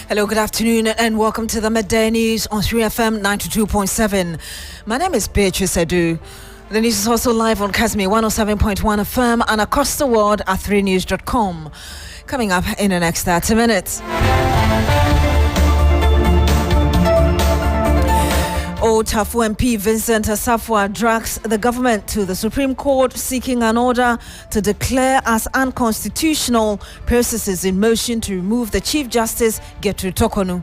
Hello, good afternoon, and welcome to the Midday News on 3FM 92.7. My name is Beatrice Adu. The news is also live on Casmi 107.1 FM and across the world at 3news.com. Coming up in the next 30 minutes. Old Tafu MP Vincent Asafwa drags the government to the Supreme Court seeking an order to declare as unconstitutional processes in motion to remove the Chief Justice Beatrice Adu.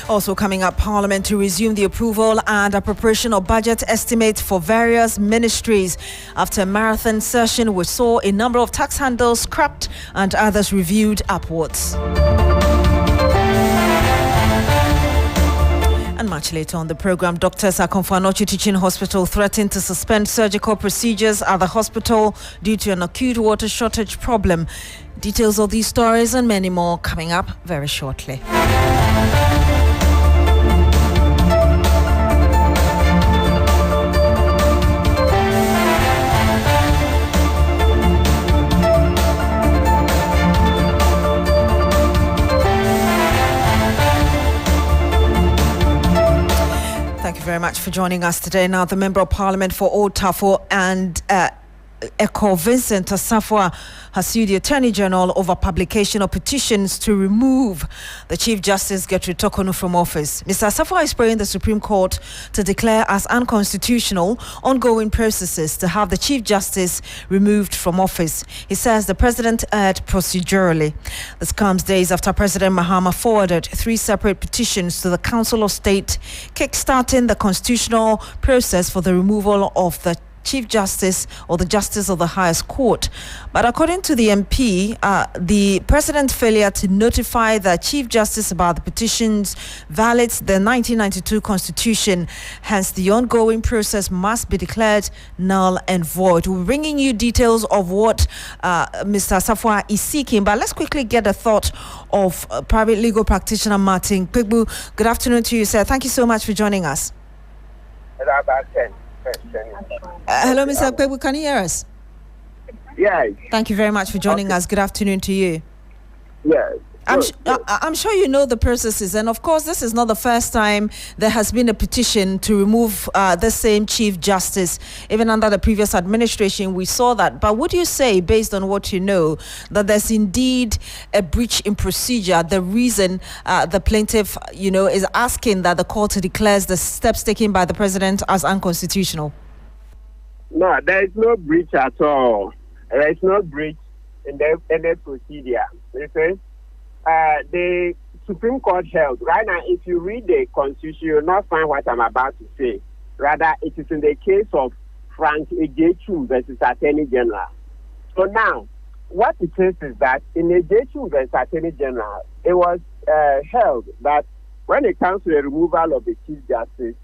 Also coming up, Parliament to resume the approval and appropriation of budget estimates for various ministries. After a marathon session, we saw a number of tax handles scrapped and others reviewed upwards. And much later on the program, doctors at Konfanochi Teaching Hospital threatened to suspend surgical procedures at the hospital due to an acute water shortage problem. Details of these stories and many more coming up very shortly. Thank you very much for joining us today. Now, the Member of Parliament for Old Tafu and Eko Vincent Asafwa has sued the Attorney General over publication of petitions to remove the Chief Justice Beatrice Adu from office. Mr. Asafwa is praying the Supreme Court to declare as unconstitutional ongoing processes to have the Chief Justice removed from office. He says the President erred procedurally. This comes days after President Mahama forwarded 3 separate petitions to the Council of State, kickstarting the constitutional process for the removal of the Chief Justice or the Justice of the Highest Court. But according to the MP, the President's failure to notify the Chief Justice about the petitions violates the 1992 Constitution. Hence, the ongoing process must be declared null and void. We're bringing you details of what Mr. Asafwa is seeking, but let's quickly get a thought of private legal practitioner Martin Pigbu. Good afternoon to you, sir. Thank you so much for joining us. Hello, Mr. Akpebu, can you hear us? Yes. Thank you very much for joining us. Good afternoon to you. Yes. I'm sure you know the processes, and of course, this is not the first time there has been a petition to remove the same Chief Justice. Even under the previous administration, we saw that. But would you say, based on what you know, that there's indeed a breach in procedure? The reason the plaintiff, is asking that the court declares the steps taken by the president as unconstitutional? No, there is no breach at all. There is no breach in any procedure. Listen. The Supreme Court held, right now, if you read the Constitution, you'll not find what I'm about to say. Rather, it is in the case of Frank Ejechu versus Attorney General. So now, what it is that in Ejechu versus Attorney General, it was held that when it comes to the removal of the Chief Justice,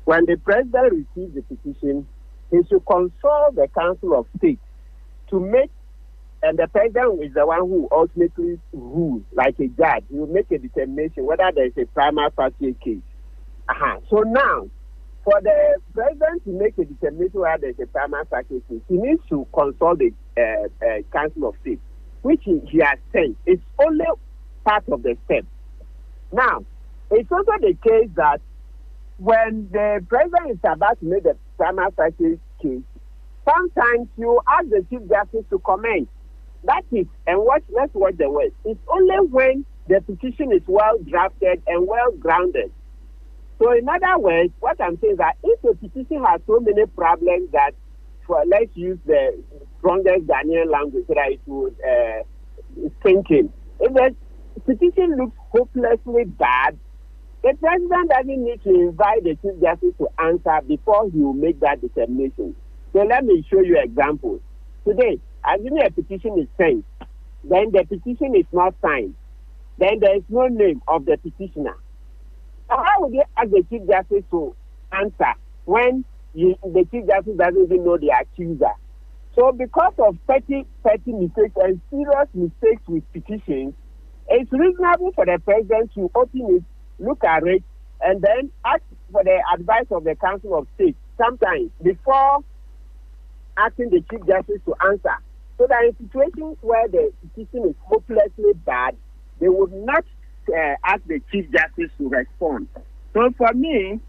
when the President receives the petition, he should consult the Council of State to make. And the President is the one who ultimately rules, like a judge. He will make a determination whether there is a prima facie case. So now, for the President to make a determination whether there is a prima facie case, he needs to consult the Council of State, which he has sent. It's only part of the step. Now, it's also the case that when the President is about to make the prima facie case, sometimes you ask the Chief Justice to comment. That is, and let's watch the words. It's only when the petition is well drafted and well grounded. So in other words, what I'm saying is that if the petition has so many problems that, let's use the strongest Ghanaian language so that it would sink in. If the petition looks hopelessly bad, the President doesn't need to invite the Chief Justice to answer before he will make that determination. So let me show you examples. Today, assuming a petition is sent, then the petition is not signed, then there is no name of the petitioner. So how would you ask the Chief Justice to answer when the Chief Justice doesn't even know the accuser? So because of petty mistakes and serious mistakes with petitions, it's reasonable for the President to open it, look at it, and then ask for the advice of the Council of State sometimes before asking the Chief Justice to answer. So that in situations where the petition is hopelessly bad, they would not ask the Chief Justice to respond. So for me,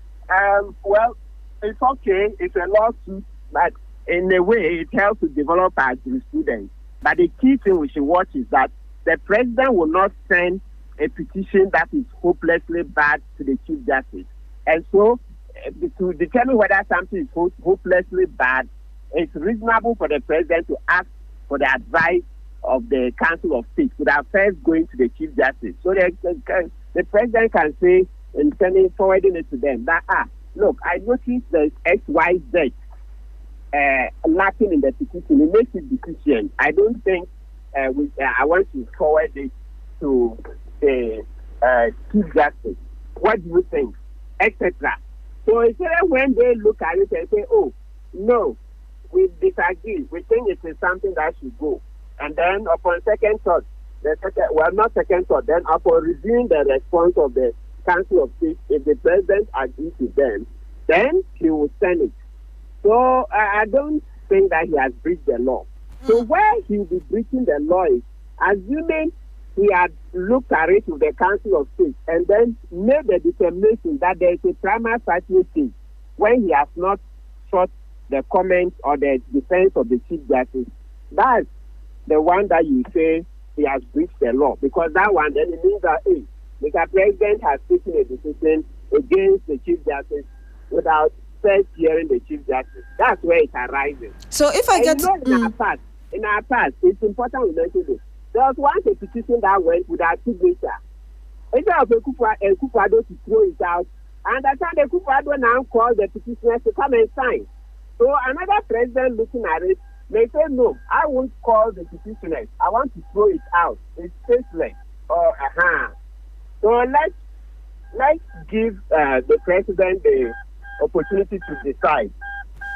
well, it's okay. It's a lawsuit, but in a way, it helps to develop our jurisprudence. But the key thing we should watch is that the president will not send a petition that is hopelessly bad to the Chief Justice. And so, to determine whether something is hopelessly bad, it's reasonable for the president to ask for the advice of the Council of State without first going to the Chief Justice. So the president can say, in forwarding it to them, that, look, I noticed there's XYZ lacking in the petition. It makes it deficient. I don't think I want to forward it to the Chief Justice. What do you think? Etc. So it's when they look at it and say, oh, no, we disagree. We think it is something that should go. And then upon second thought, not second thought, then upon reviewing the response of the Council of State, if the president agrees with them, then he will send it. So I don't think that he has breached the law. So where he will be breaching the law is assuming he had looked at it with the Council of State and then made the determination that there is a prima facie case when he has not sought the comment or the defense of the Chief Justice. That's the one that you say he has breached the law, because that one then it means that the president has taken a decision against the Chief Justice without first hearing the Chief Justice. That's where it arises. So if I get in our past, it's important we mention this. There was once a petition that went without signature. Instead of Kufuado to throw it out, and at the time the Kufuado now called the petitioners to come and sign. So another president looking at it may say, no, I won't call the petitioners. I want to throw it out. It's faceless. So let's give the president the opportunity to decide.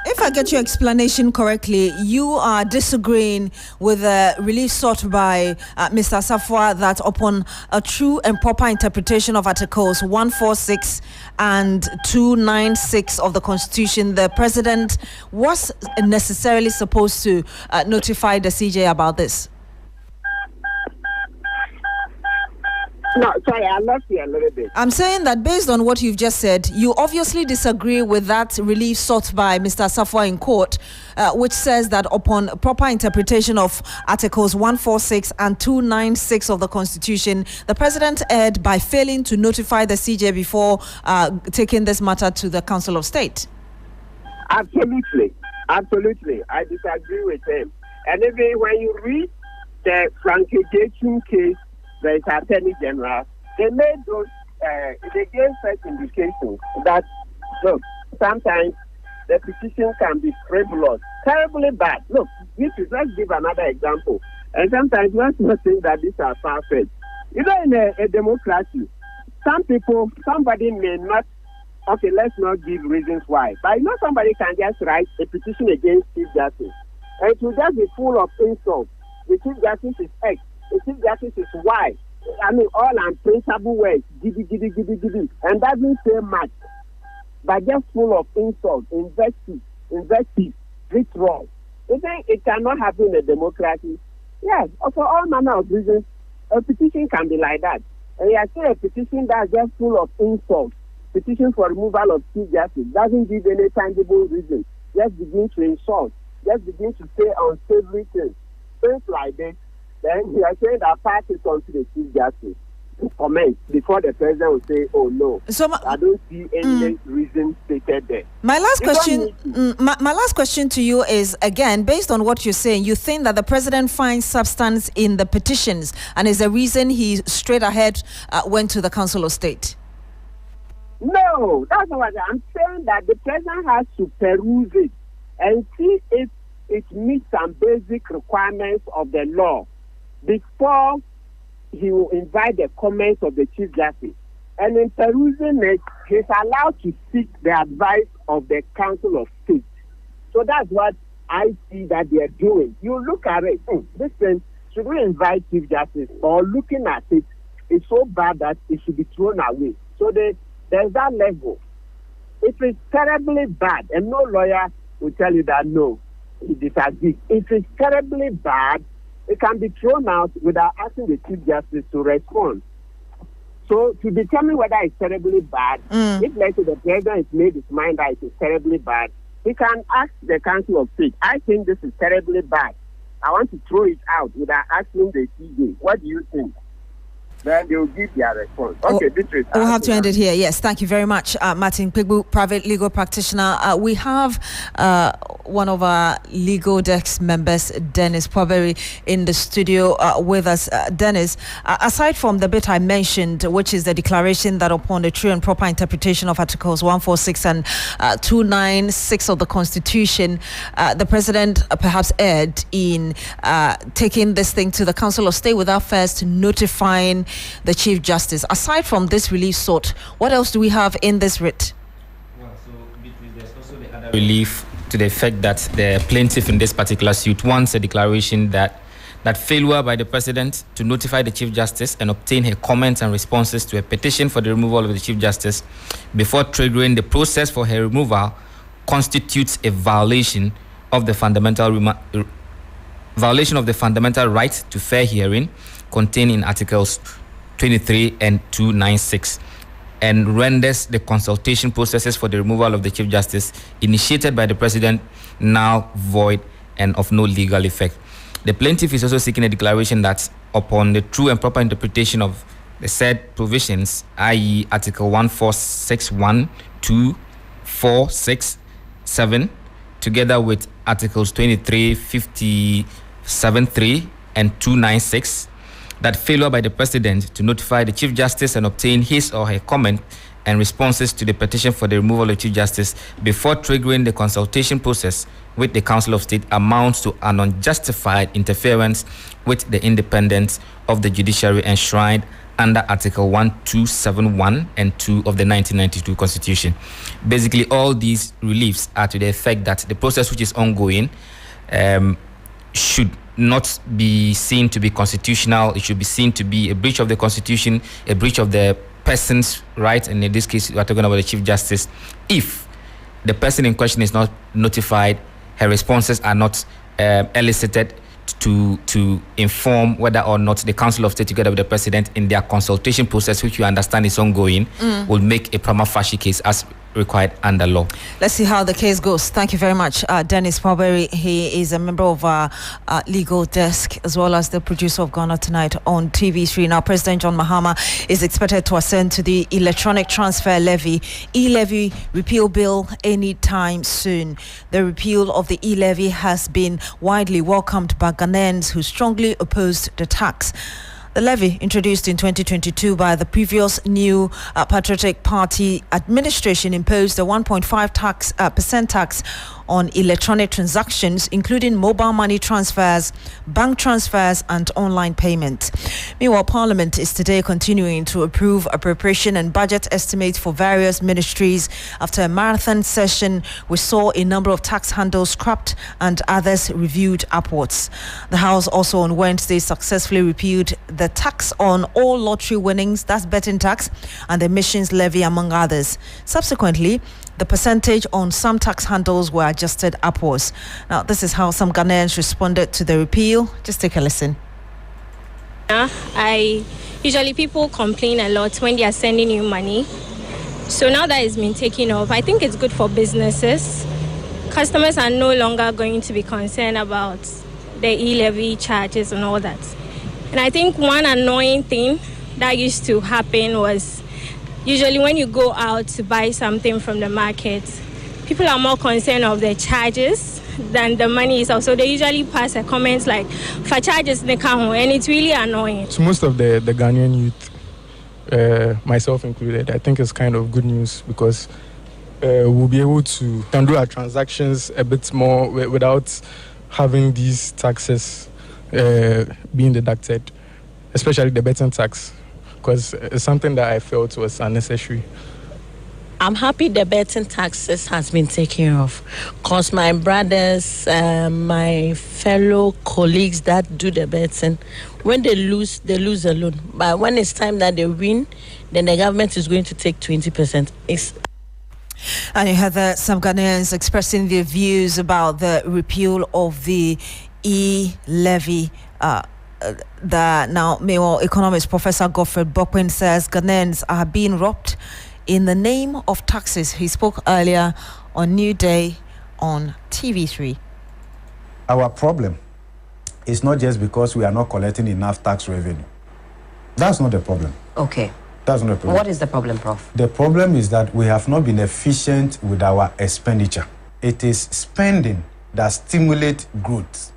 If I get your explanation correctly, you are disagreeing with the relief sought by Mr. Safwa that upon a true and proper interpretation of Articles 146 and 296 of the Constitution, the President was necessarily supposed to notify the CJ about this. No, sorry, I lost you a little bit. I'm saying that based on what you've just said, you obviously disagree with that relief sought by Mr. Safwa in court, which says that upon proper interpretation of Articles 146 and 296 of the Constitution, the President erred by failing to notify the CJ before taking this matter to the Council of State. Absolutely. I disagree with him. And even when you read the Frank-Ejekin case, the Attorney General, they made those, they gave such indications that, look, sometimes the petition can be frivolous, terribly bad. Look, let's give another example. And sometimes let's not think that these are far-fetched. You know, in a democracy, somebody may not, okay, let's not give reasons why, but you know, somebody can just write a petition against Chief Justice, and it will just be full of insults. The Chief Justice is X. The Chief Justice is why. I mean, all unprintable words, giddy, and doesn't say much, but just full of insults, invectives, vitriol. You think it cannot happen in a democracy? Yes, for all manner of reasons, a petition can be like that. And you are saying a petition that's just full of insults, petition for removal of Chief Justice, doesn't give any tangible reason, just begin to insult, just begin to say unsavory things like this. Then we are saying that pass it on to the Chief Justice to comment before the president will say, oh no, I don't see any reason stated there. My last question to you is, again, based on what you're saying, you think that the president finds substance in the petitions and is the reason he straight ahead went to the Council of State? No, that's not what I'm saying. That the president has to peruse it and see if it meets some basic requirements of the law before he will invite the comments of the Chief Justice. And in perusing it, he's allowed to seek the advice of the Council of State. So that's what I see that they are doing. You look at it, listen, should we invite Chief Justice? Or looking at it, it's so bad that it should be thrown away. So there's that level. If it's terribly bad, and no lawyer will tell you that no, he disagrees. If it's terribly bad, it can be thrown out without asking the Chief Justice to respond. So to determine whether it's terribly bad, if let's say the president has made his mind that it is terribly bad, he can ask the Council of State, I think this is terribly bad. I want to throw it out without asking the CJ. What do you think? Then they will give their response. Okay, Beatrice. We'll have to end it here. Yes, thank you very much, Martin Pigbu, private legal practitioner. We have one of our legal desk members, Dennis Poberi, in the studio with us. Dennis, aside from the bit I mentioned, which is the declaration that upon the true and proper interpretation of Articles 146 and 296 of the Constitution, the President perhaps erred in taking this thing to the Council of State without first notifying the Chief Justice. Aside from this relief sought, what else do we have in this writ? Well, so there's also the other relief to the effect that the plaintiff in this particular suit wants a declaration that failure by the President to notify the Chief Justice and obtain her comments and responses to a petition for the removal of the Chief Justice before triggering the process for her removal constitutes a violation of the fundamental right to fair hearing contained in Articles 23 and 296, and renders the consultation processes for the removal of the Chief Justice initiated by the President now void and of no legal effect. The plaintiff is also seeking a declaration that upon the true and proper interpretation of the said provisions, i.e. Article 1461, 2, 4, 6, 7, together with Articles 23, 57, 3, and 296, that failure by the President to notify the Chief Justice and obtain his or her comment and responses to the petition for the removal of the Chief Justice before triggering the consultation process with the Council of State amounts to an unjustified interference with the independence of the judiciary enshrined under Article 1271 and 2 of the 1992 Constitution. Basically, all these reliefs are to the effect that the process which is ongoing should not be seen to be constitutional. It should be seen to be a breach of the Constitution, a breach of the person's right, and in this case we are talking about the Chief Justice. If the person in question is not notified, her responses are not elicited to inform whether or not the Council of State together with the President in their consultation process, which you understand is ongoing, will make a prima facie case as required under law. Let's see how the case goes. Thank you very much, Dennis Poberi. He is a member of our legal desk as well as the producer of Ghana Tonight on TV3. Now, President John Mahama is expected to assent to the electronic transfer levy, e-levy repeal bill anytime soon. The repeal of the e-levy has been widely welcomed by Ghanaians who strongly opposed the tax. The levy, introduced in 2022 by the previous New Patriotic Party administration, imposed a 1.5% tax on electronic transactions, including mobile money transfers, bank transfers, and online payment. Meanwhile, Parliament is today continuing to approve appropriation and budget estimates for various ministries after a marathon session which saw a number of tax handles scrapped and others reviewed upwards. The House also on Wednesday successfully repealed the tax on all lottery winnings, that's betting tax, and the emissions levy, among others. Subsequently, the percentage on some tax handles were adjusted upwards. Now, this is how some Ghanaians responded to the repeal. Just take a listen. Usually people complain a lot when they are sending you money. So now that it's been taken off, I think it's good for businesses. Customers are no longer going to be concerned about the e-levy charges and all that. And I think one annoying thing that used to happen was usually when you go out to buy something from the market, people are more concerned of the charges than the money itself. So they usually pass a comment like, for charges, they come home, and it's really annoying. So most of the Ghanaian youth, myself included, I think it's kind of good news because we'll be able to do our transactions a bit more without having these taxes being deducted, especially the betting tax, because it's something that I felt was unnecessary. I'm happy the betting taxes has been taken off because my brothers, my fellow colleagues that do the betting, when they lose alone. But when it's time that they win, then the government is going to take 20%. And you had some Ghanaians expressing their views about the repeal of the e-levy. The now Mayoral economist Professor Godfrey Bokwin says Ghanaians are being robbed in the name of taxes. He spoke earlier on New Day on TV3. Our problem is not just because we are not collecting enough tax revenue. That's not the problem. Okay. That's not the problem. What is the problem, Prof? The problem is that we have not been efficient with our expenditure. It is spending that stimulates growth.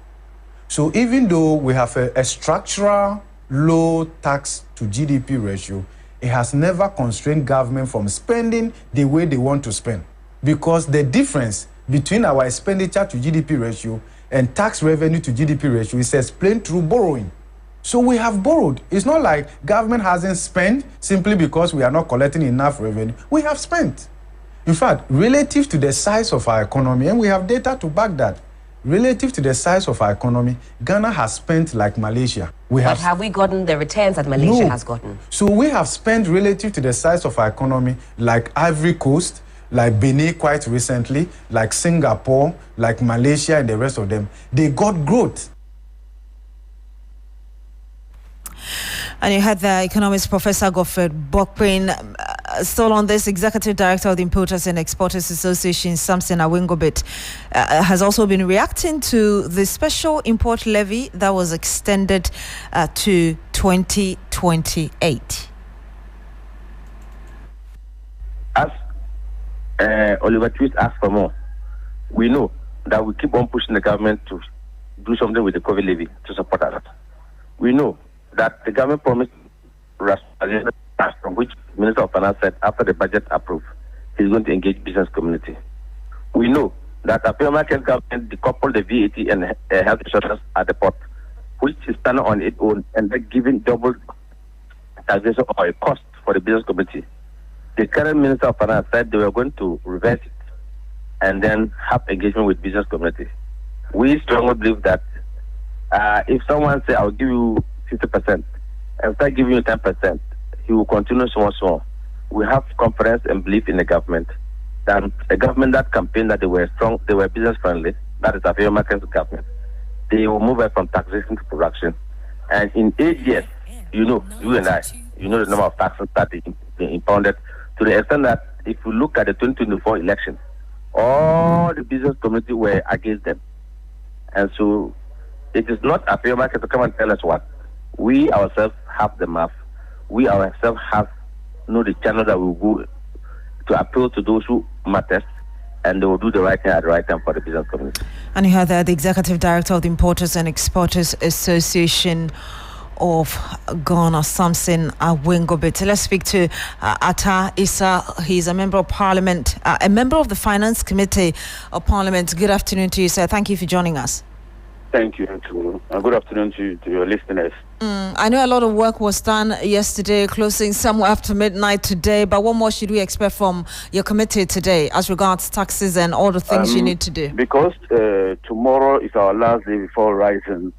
So even though we have a structural low tax to GDP ratio, it has never constrained government from spending the way they want to spend. Because the difference between our expenditure to GDP ratio and tax revenue to GDP ratio is explained through borrowing. So we have borrowed. It's not like government hasn't spent simply because we are not collecting enough revenue. We have spent. In fact, relative to the size of our economy, and we have data to back that, relative to the size of our economy, Ghana has spent like Malaysia. But have we gotten the returns that Malaysia has gotten? So we have spent relative to the size of our economy like Ivory Coast, like Benin quite recently, like Singapore, like Malaysia and the rest of them. They got growth. And you had the economist Professor Godfrey Bokwin. Still on this, Executive Director of the Importers and Exporters Association, Samson Awingobit, has also been reacting to the special import levy that was extended to 2028. As Oliver Twist asked for more, we know that we keep on pushing the government to do something with the COVID levy to support us. We know that the government promised rationalization, from which Minister of Finance said after the budget approved, he's going to engage business community. We know that the American government decoupled the VAT and health insurance at the port, which is standing on its own and then giving double taxation or a cost for the business community. The current Minister of Finance said they were going to reverse it and then have engagement with business community. We strongly believe that if someone says, I'll give you 50% and start giving you 10%, he will continue small. We have confidence and belief in the government. That a government that campaigned that they were strong, they were business friendly, that is a fair market government. They will move from taxation to production. And in 8 years, you and I, the number of taxes that they impounded, to the extent that if you look at the 2024 election, all the business community were against them. And so it is not a fair market to come and tell us what. We ourselves have the math. We ourselves have the channel that we will go to appeal to those who matter, and they will do the right thing at the right time for the business community. And you heard the Executive Director of the Importers and Exporters Association of Ghana, Samson Awingobit. Let's speak to Atta Issa. He's a member of Parliament, a member of the Finance Committee of Parliament. Good afternoon to you, sir. Thank you for joining us. Thank you, and good afternoon to your listeners. I know a lot of work was done yesterday, closing somewhere after midnight today, but what more should we expect from your committee today as regards taxes and all the things you need to do? Because tomorrow is our last day before rising,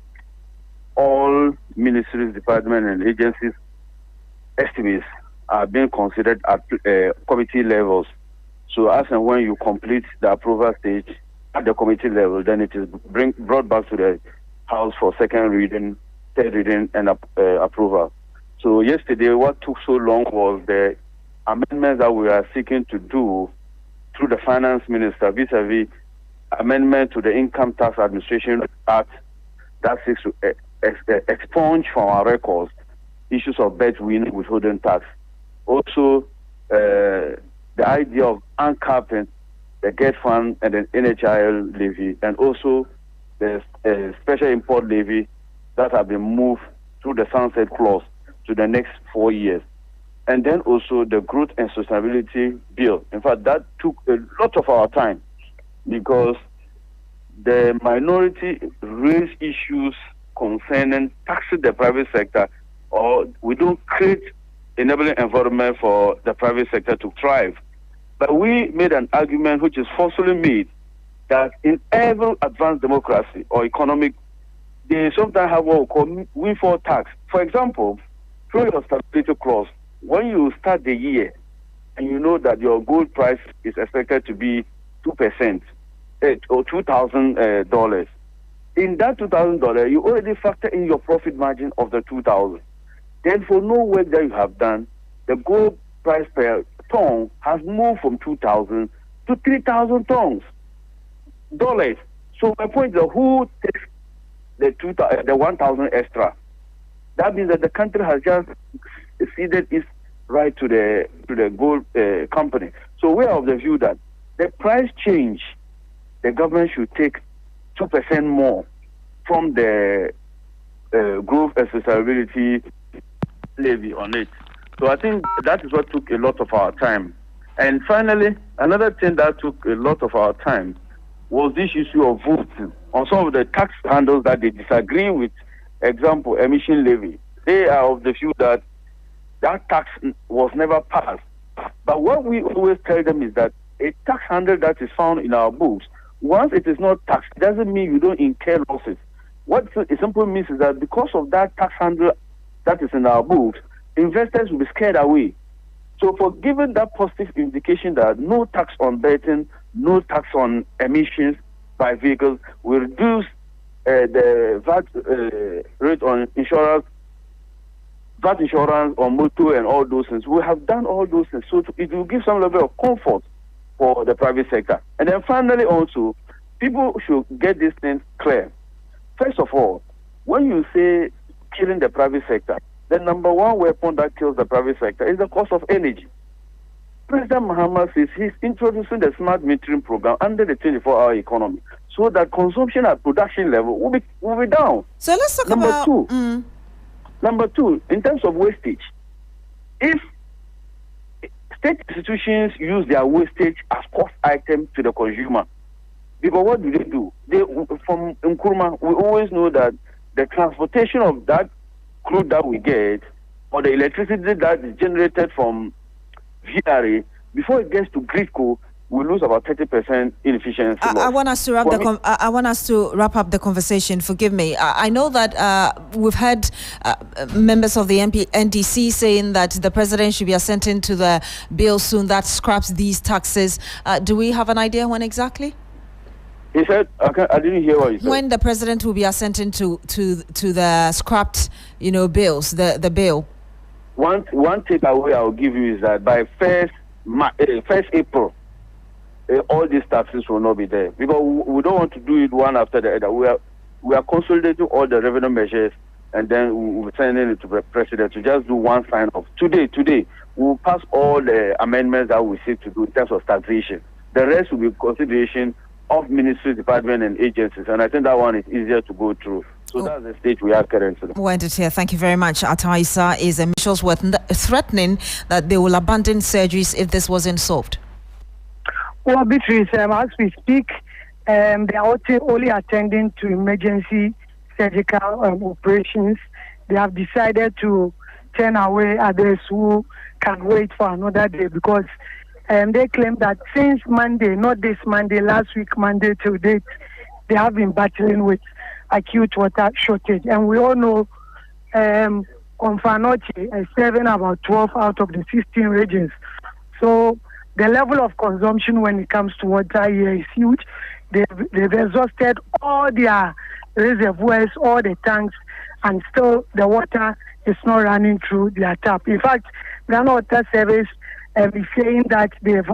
all ministries, departments, and agencies' estimates are being considered at committee levels. So as and when you complete the approval stage at the committee level, then it is brought back to the House for second reading, third reading, and approval. So yesterday, what took so long was the amendments that we are seeking to do through the finance minister vis-a-vis amendment to the Income Tax Administration Act that seeks to expunge from our records issues of bedwin withholding tax. Also, the idea of uncapping the GET fund and the NHIL levy, and also the special import levy that have been moved through the sunset clause to the next 4 years. And then also the growth and sustainability bill. In fact, that took a lot of our time because the minority raised issues concerning taxing the private sector, or we don't create enabling environment for the private sector to thrive. But we made an argument which is forcefully made that in every advanced democracy or economic, they sometimes have what we call windfall tax. For example, through your stability clause, when you start the year, and you know that your gold price is expected to be 2% or $2,000. In that $2,000, you already factor in your profit margin of the $2,000. Then for no work that you have done, the gold price per ton has moved from 2,000 to 3,000 dollars. So my point is, who takes the 1,000 extra? That means that the country has just ceded its right to the gold company. So we are of the view that the price change, the government should take 2% more from the growth and sustainability levy on it. So I think that is what took a lot of our time. And finally, another thing that took a lot of our time was this issue of voting on some of the tax handles that they disagree with. Example, emission levy. They are of the view that that tax was never passed. But what we always tell them is that a tax handle that is found in our books, once it is not taxed, it doesn't mean you don't incur losses. What it simply means is that because of that tax handle that is in our books, investors will be scared away. So for giving that positive indication that no tax on betting, no tax on emissions by vehicles, will reduce the VAT rate on insurance, VAT insurance on motor and all those things. We have done all those things. So it will give some level of comfort for the private sector. And then finally also, people should get these things clear. First of all, when you say killing the private sector, the number one weapon that kills the private sector is the cost of energy. President Mahama says he's introducing the smart metering program under the 24-hour economy so that consumption at production level will be down. So let's talk about... Number two, in terms of wastage, if state institutions use their wastage as cost item to the consumer, because what do? From Nkrumah, we always know that the transportation of that crude that we get, or the electricity that is generated from VRA, before it gets to Gridco, we lose about 30% inefficiency. I want us to wrap up the conversation. Forgive me. I know that we've had members of the NDC saying that the president should be assenting to the bill soon that scraps these taxes. Do we have an idea when exactly? He said, I didn't hear what he said. When the president will be assenting to the scrapped, bills, the bill. One takeaway I'll give you is that by 1st April, all these taxes will not be there, because we don't want to do it one after the other. We are consolidating all the revenue measures, and then we're sending it to the president to just do one sign off. Today, we'll pass all the amendments that we seek to do in terms of taxation. The rest will be consideration of ministry, department, and agencies, and I think that one is easier to go through. So that's the stage we are currently. Well ended here. Thank you very much. Ataisa is officials were threatening that they will abandon surgeries if this wasn't solved. Well, Beatrice, as we speak, they are only attending to emergency surgical operations. They have decided to turn away others who can wait for another day, because they claim that since Monday, not this Monday, last week Monday till date, they have been battling with acute water shortage. And we all know Confanoche is serving about 12 out of the 16 regions. So the level of consumption when it comes to water here is huge. They've exhausted all their reservoirs, all the tanks, and still the water is not running through their tap. In fact, Ghana Water Service is saying that they've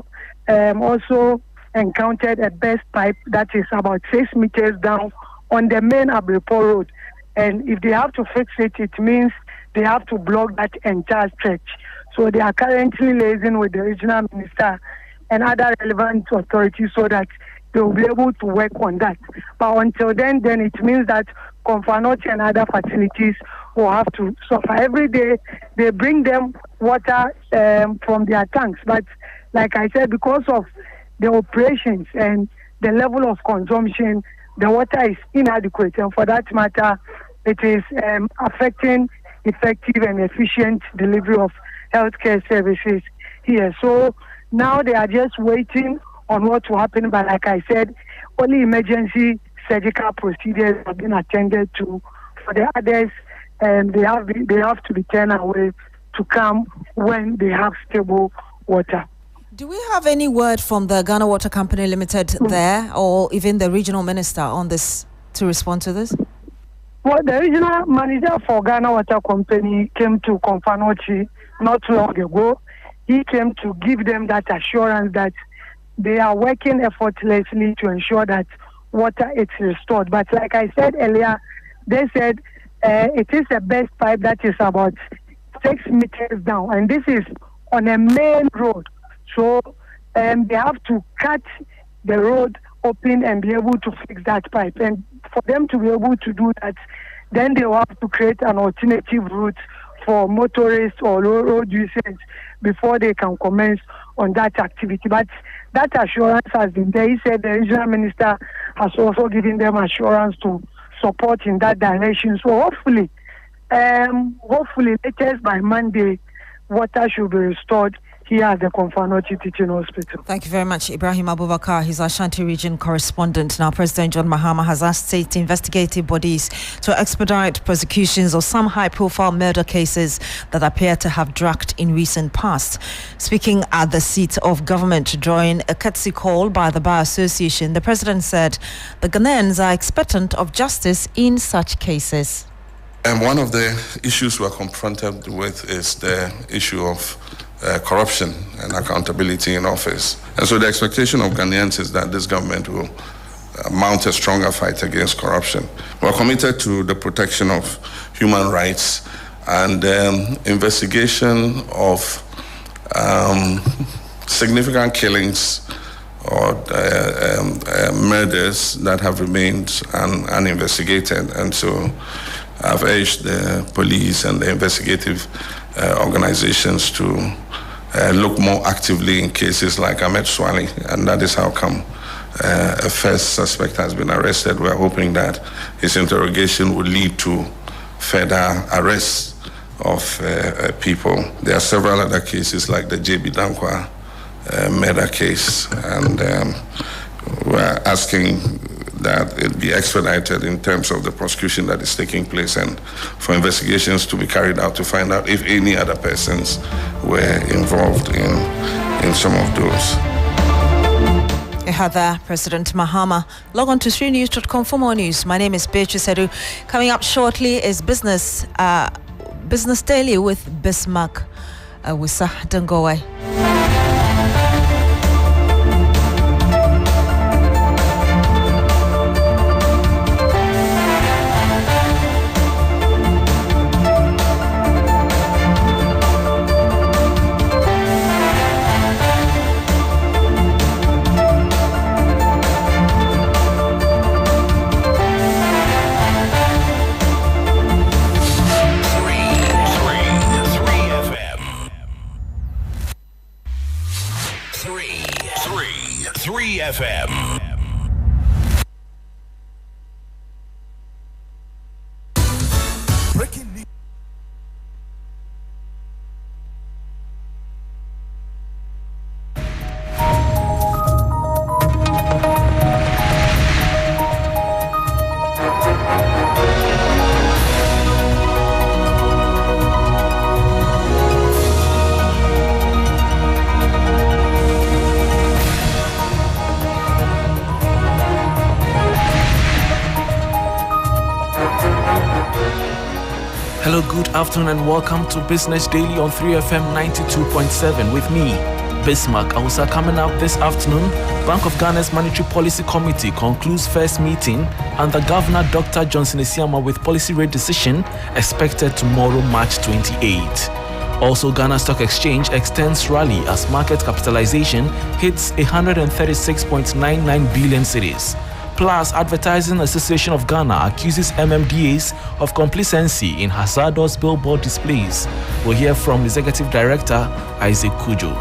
also encountered a burst pipe that is about 6 meters down on the main Abripo Road. And if they have to fix it, it means they have to block that entire stretch. So they are currently liaising with the regional minister and other relevant authorities so that they will be able to work on that. But until then it means that Confanoche and other facilities will have to suffer. Every day they bring them water from their tanks. But like I said, because of the operations and the level of consumption, the water is inadequate. And for that matter, it is affecting effective and efficient delivery of healthcare services here. So now they are just waiting on what will happen. But like I said, only emergency surgical procedures have been attended to. For the others, they have to be turned away to come when they have stable water. Do we have any word from the Ghana Water Company Limited there, or even the regional minister on this to respond to this? Well, the regional manager for Ghana Water Company came to Konfanochi not long ago. He came to give them that assurance that they are working effortlessly to ensure that water is restored. But like I said earlier, they said it is a best pipe that is about 6 meters down, and this is on a main road. So they have to cut the road open and be able to fix that pipe. And for them to be able to do that, then they will have to create an alternative route for motorists or road users before they can commence on that activity. But that assurance has been there. He said the regional minister has also given them assurance to support in that direction. So hopefully latest by Monday, water should be restored here at the Konfanochi Teaching Hospital. Thank you very much, Ibrahim Abubakar. He's our Ashanti region correspondent. Now, President John Mahama has asked state investigative bodies to expedite prosecutions of some high-profile murder cases that appear to have dragged in recent past. Speaking at the seat of government during a courtesy call by the Bar Association, the president said the Ghanaians are expectant of justice in such cases. And one of the issues we're confronted with is the issue of corruption and accountability in office. And so the expectation of Ghanaians is that this government will mount a stronger fight against corruption. We're committed to the protection of human rights and investigation of significant killings or murders that have remained uninvestigated. And so I've urged the police and the investigative organizations to look more actively in cases like Ahmed Swali, and that is how come a first suspect has been arrested. We're hoping that his interrogation will lead to further arrests of people. There are several other cases like the JB Dankwa murder case, and we're asking that it be expedited in terms of the prosecution that is taking place and for investigations to be carried out to find out if any other persons were involved in some of those. You heard there, President Mahama. Log on to StreamNews.com for more news. My name is Beatrice Adu. Coming up shortly is Business Daily with Bismarck Wisa Dengowe. Hello, good afternoon and welcome to Business Daily on 3FM 92.7 with me, Bismarck Awusa. Coming up this afternoon, Bank of Ghana's Monetary Policy Committee concludes first meeting and the Governor Dr. Johnson Isiama with policy rate decision expected tomorrow, March 28. Also, Ghana Stock Exchange extends rally as market capitalization hits 136.99 billion cedis. Plus, Advertising Association of Ghana accuses MMDAs of complacency in hazardous billboard displays. We'll hear from Executive Director Isaac Kujo.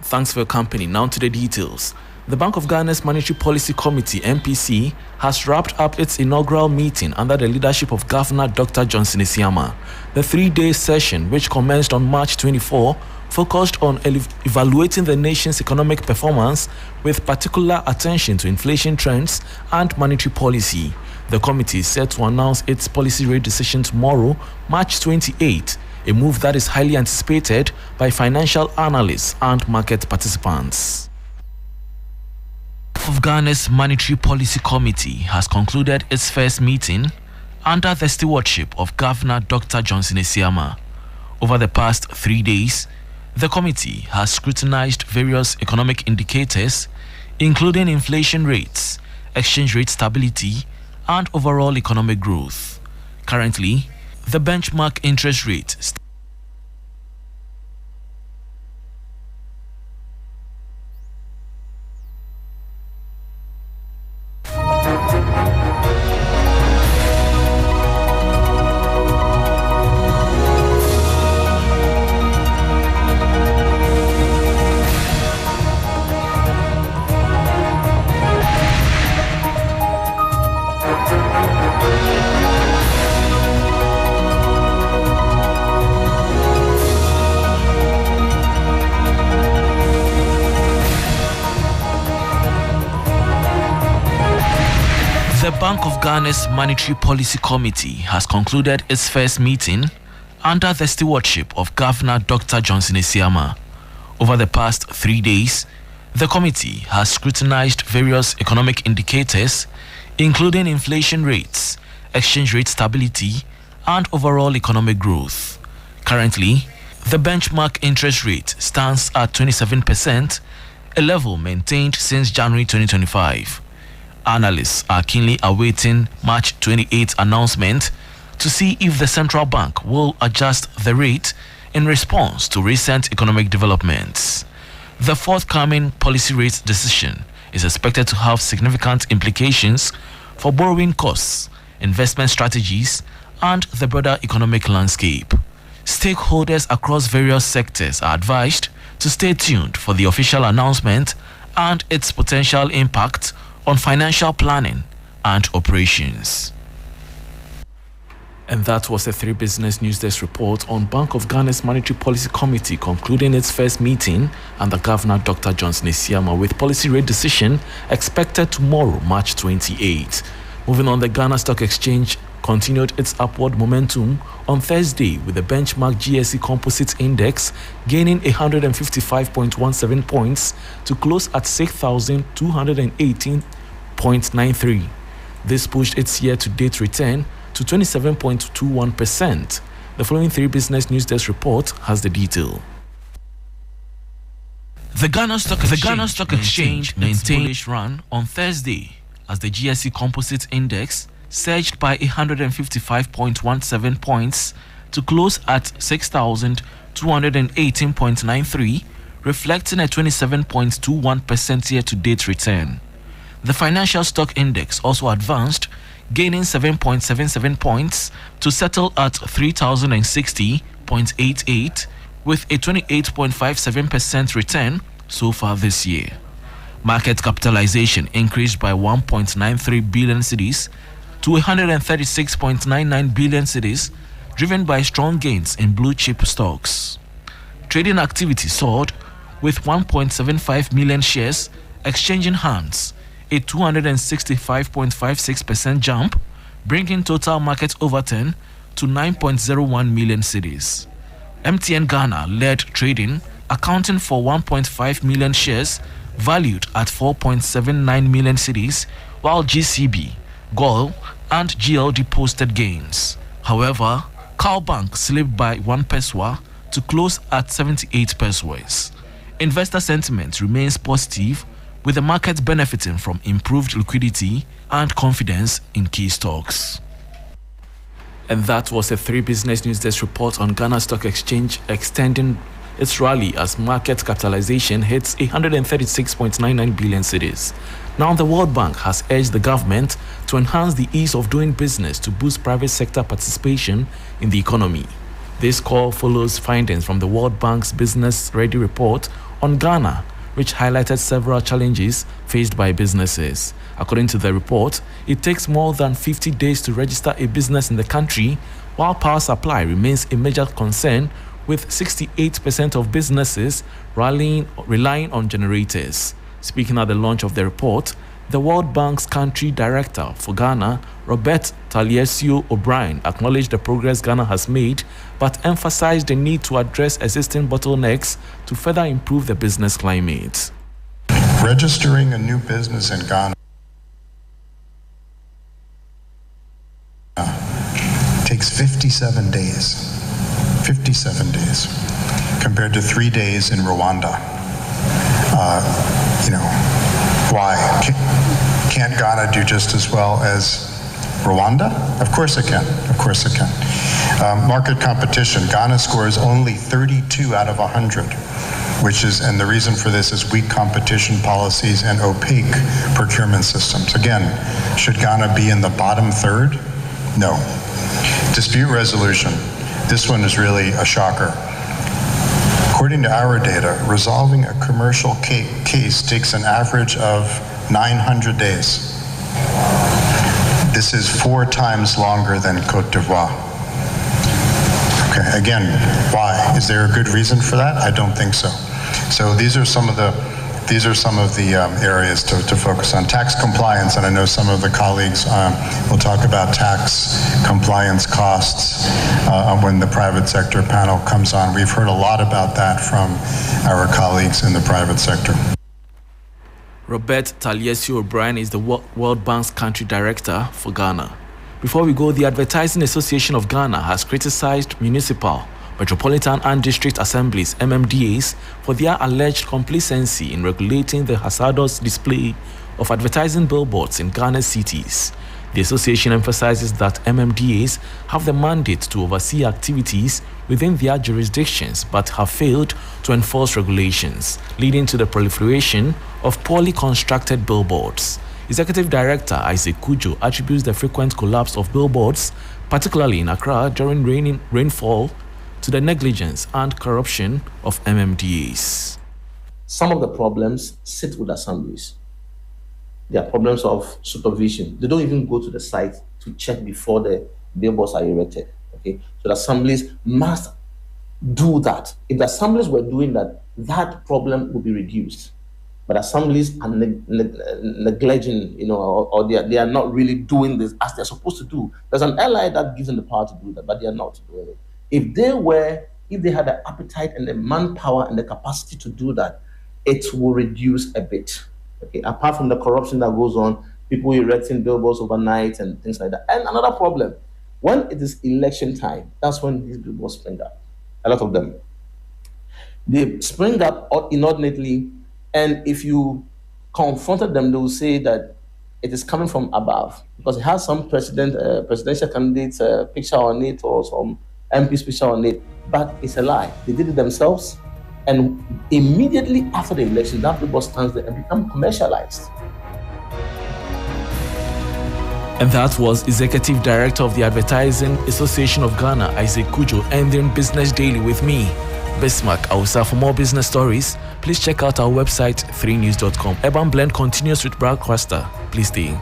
Thanks for your company. Now to the details. The Bank of Ghana's Monetary Policy Committee, MPC, has wrapped up its inaugural meeting under the leadership of Governor Dr. Johnson Isiama. The three-day session, which commenced on March 24, focused on evaluating the nation's economic performance with particular attention to inflation trends and monetary policy. The committee is set to announce its policy rate decision tomorrow, March 28, a move that is highly anticipated by financial analysts and market participants. Of Ghana's Monetary Policy Committee has concluded its first meeting under the stewardship of Governor Dr. Johnson Esiama. Over the past 3 days, the committee has scrutinized various economic indicators, including inflation rates, exchange rate stability, and overall economic growth. Currently, the benchmark interest rate The Bank of Ghana's Monetary Policy Committee has concluded its first meeting under the stewardship of Governor Dr. Johnson Esiama. Over the past 3 days, the committee has scrutinized various economic indicators, including inflation rates, exchange rate stability, and overall economic growth. Currently, the benchmark interest rate stands at 27%, a level maintained since January 2025. Analysts are keenly awaiting March 28 announcement to see if the central bank will adjust the rate in response to recent economic developments. The forthcoming policy rate decision is expected to have significant implications for borrowing costs, investment strategies, and the broader economic landscape. Stakeholders across various sectors are advised to stay tuned for the official announcement and its potential impact on financial planning and operations. And that was the 3 Business News Desk report on Bank of Ghana's Monetary Policy Committee concluding its first meeting under Governor Dr. Johnson Esiama, with policy rate decision expected tomorrow, March 28. Moving on, the Ghana Stock Exchange continued its upward momentum on Thursday, with the benchmark GSE Composite Index gaining 155.17 points to close at 6,218.93. This pushed its year-to-date return to 27.21%. The following 3 Business News Desk report has the detail. The Ghana Stock Exchange maintained a bullish run on Thursday as the GSE Composite Index surged by 155.17 points to close at 6,218.93, reflecting a 27.21% year-to-date return. The Financial Stock Index also advanced, gaining 7.77 points to settle at 3,060.88, with a 28.57% return so far this year. Market capitalization increased by 1.93 billion cedis to 136.99 billion cedis, driven by strong gains in blue chip stocks. Trading activity soared, with 1.75 million shares exchanging hands, a 265.56% jump, bringing total market overturn to 9.01 million cedis. MTN Ghana led trading, accounting for 1.5 million shares valued at 4.79 million cedis, while GCB, GOL, and GLD posted gains. However, Cowbank slipped by 1 pesewa to close at 78 pesewas. Investor sentiment remains positive, with the market benefiting from improved liquidity and confidence in key stocks. And that was a 3 Business News Desk report on Ghana Stock Exchange extending its rally as market capitalization hits 136.99 billion cedis. Now, the World Bank has urged the government to enhance the ease of doing business to boost private sector participation in the economy. This call follows findings from the World Bank's Business Ready report on Ghana, which highlighted several challenges faced by businesses. According to the report, it takes more than 50 days to register a business in the country, while power supply remains a major concern, with 68% of businesses relying on generators. Speaking at the launch of the report, the World Bank's country director for Ghana, Robert Taliesio O'Brien acknowledged the progress Ghana has made, but emphasized the need to address existing bottlenecks to further improve the business climate. Registering a new business in Ghana takes 57 days. 57 days compared to 3 days in Rwanda. Why? Can't Ghana do just as well as Rwanda? Of course it can. Of course it can. Market competition. Ghana scores only 32 out of 100, and the reason for this is weak competition policies and opaque procurement systems. Again, should Ghana be in the bottom third? No. Dispute resolution. This one is really a shocker. According to our data, resolving a commercial case takes an average of 900 days. This is 4 times longer than Cote d'Ivoire. Okay, again, why? Is there a good reason for that? I don't think so. So these are some of the areas to focus on. Tax compliance, and I know some of the colleagues will talk about tax compliance costs when the private sector panel comes on. We've heard a lot about that from our colleagues in the private sector. Robert Taliesio O'Brien is the World Bank's country director for Ghana. Before we go, the Advertising Association of Ghana has criticized municipal, metropolitan and district assemblies, MMDAs, for their alleged complacency in regulating the hazardous display of advertising billboards in Ghana's cities. The association emphasizes that MMDAs have the mandate to oversee activities within their jurisdictions but have failed to enforce regulations, leading to the proliferation of poorly constructed billboards. Executive Director Isaac Kujo attributes the frequent collapse of billboards, particularly in Accra during rainfall, to the negligence and corruption of MMDAs. Some of the problems sit with assemblies. There are problems of supervision. They don't even go to the site to check before the billboards are erected. Okay, so the assemblies must do that. If the assemblies were doing that, that problem would be reduced. But assemblies are neglecting, or they are not really doing this as they're supposed to do. There's an ally that gives them the power to do that, but they are not doing it. If they had the appetite and the manpower and the capacity to do that, it will reduce a bit. Okay, apart from the corruption that goes on, people erecting billboards overnight and things like that. And another problem, when it is election time, that's when these billboards spring up. A lot of them. They spring up inordinately, and if you confronted them, they will say that it is coming from above because it has some presidential candidate's picture on it or some MP's picture on it, but it's a lie. They did it themselves, and immediately after the election, that billboard stands there and becomes commercialized. And that was Executive Director of the Advertising Association of Ghana, Isaac Kujo, ending Business Daily with me, Bismarck Ausa. For more business stories, please check out our website, 3news.com. Urban Blend continues with Broadcaster. Please stay.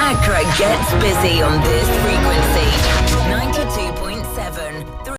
Accra gets busy on this frequency. 92.